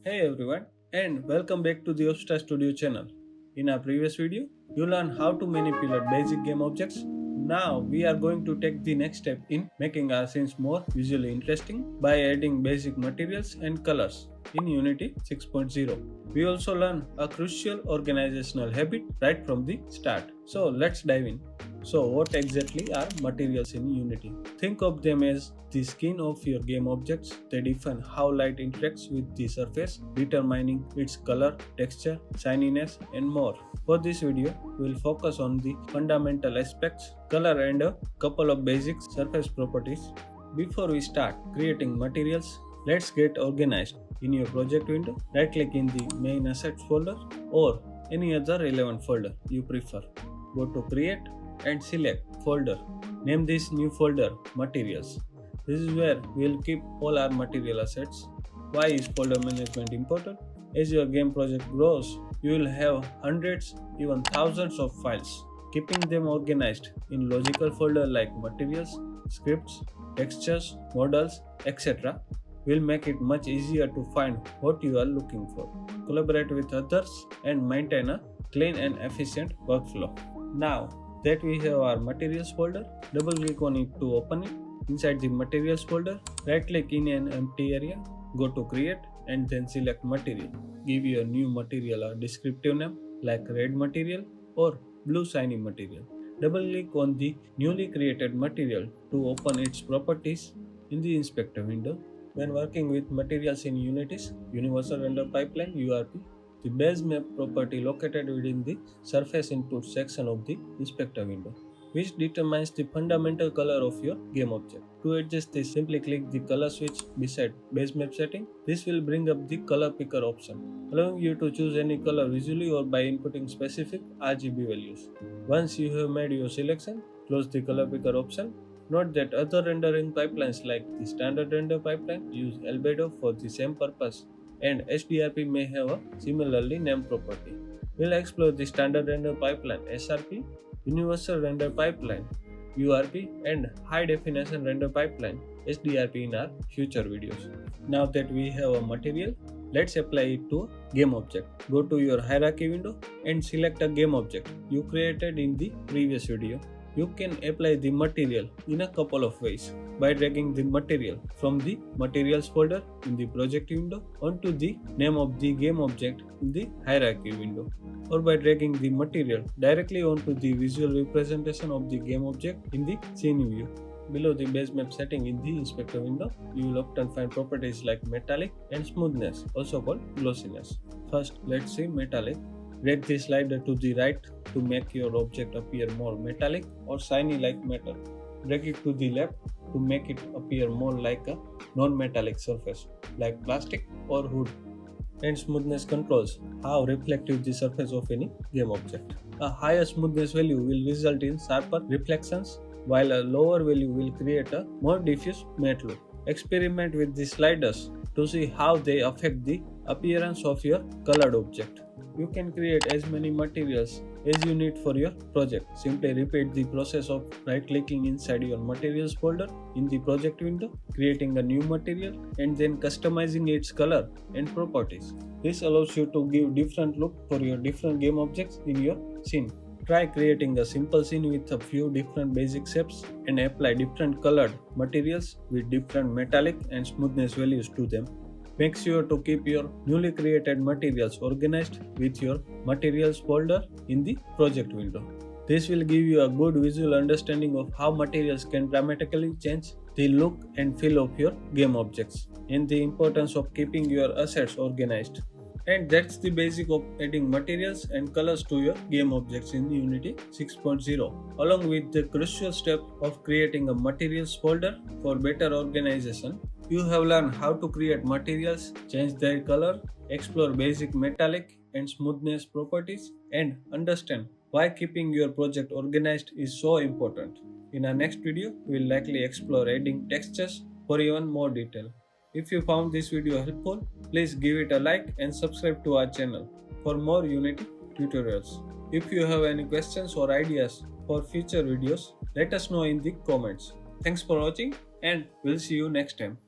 Hey everyone, and welcome back to the Orbstar Studio channel. In our previous video, you learned how to manipulate basic game objects. Now we are going to take the next step in making our scenes more visually interesting by adding basic materials and colors in Unity 6.0. We also learn a crucial organizational habit right from the start. So let's dive in. So what exactly are materials in Unity? Think of them as the skin of your game objects. They define how light interacts with the surface, determining its color, texture, shininess, and more. For this video, we will focus on the fundamental aspects, color, and a couple of basic surface properties. Before we start creating materials, let's get organized. In your project window, right-click in the main assets folder or any other relevant folder you prefer. Go to Create and select Folder. Name this new folder Materials. This is where we will keep all our material assets. Why is folder management important? As your game project grows, you will have hundreds, even thousands of files. Keeping them organized in logical folder like materials, scripts, textures, models, etc. will make it much easier to find what you are looking for, collaborate with others, and maintain a clean and efficient workflow. Now that we have our materials folder, double click on it to open it. Inside the materials folder, right click in an empty area, go to create and then select material. Give your new material a descriptive name like red material or blue shiny material. Double click on the newly created material to open its properties in the inspector window. When working with materials in Unity's Universal Render Pipeline URP, the base map property located within the surface input section of the inspector window, which determines the fundamental color of your game object. To adjust this, simply click the color switch beside base map setting. This will bring up the color picker option, allowing you to choose any color visually or by inputting specific RGB values. Once you have made your selection, close the color picker option. Note that other rendering pipelines like the standard render pipeline use albedo for the same purpose, and HDRP may have a similarly named property. We'll explore the standard render pipeline SRP, universal render pipeline URP, and high definition render pipeline HDRP in our future videos. Now that we have a material, let's apply it to a game object. Go to your hierarchy window and select a game object you created in the previous video. You can apply the material in a couple of ways. By dragging the material from the materials folder in the project window onto the name of the game object in the hierarchy window, or by dragging the material directly onto the visual representation of the game object in the scene view. Below the base map setting in the inspector window, you will often find properties like metallic and smoothness, also called glossiness. First, let's see metallic. Drag the slider to the right to make your object appear more metallic or shiny like metal. Drag it to the left to make it appear more like a non-metallic surface like plastic or wood. And smoothness controls how reflective the surface of any game object. A higher smoothness value will result in sharper reflections, while a lower value will create a more diffuse matte look. Experiment with the sliders to see how they affect the appearance of your colored object. You can create as many materials as you need for your project. Simply repeat the process of right-clicking inside your materials folder in the project window, creating a new material, and then customizing its color and properties. This allows you to give different look for your different game objects in your scene. Try creating a simple scene with a few different basic shapes and apply different colored materials with different metallic and smoothness values to them. Make sure to keep your newly created materials organized with your materials folder in the project window. This will give you a good visual understanding of how materials can dramatically change the look and feel of your game objects, and the importance of keeping your assets organized. And that's the basic of adding materials and colors to your game objects in Unity 6.0, along with the crucial step of creating a materials folder for better organization. You have learned how to create materials, change their color, explore basic metallic and smoothness properties, and understand why keeping your project organized is so important. In our next video, we will likely explore adding textures for even more detail. If you found this video helpful, please give it a like and subscribe to our channel for more Unity tutorials. If you have any questions or ideas for future videos, let us know in the comments. Thanks for watching, and we'll see you next time.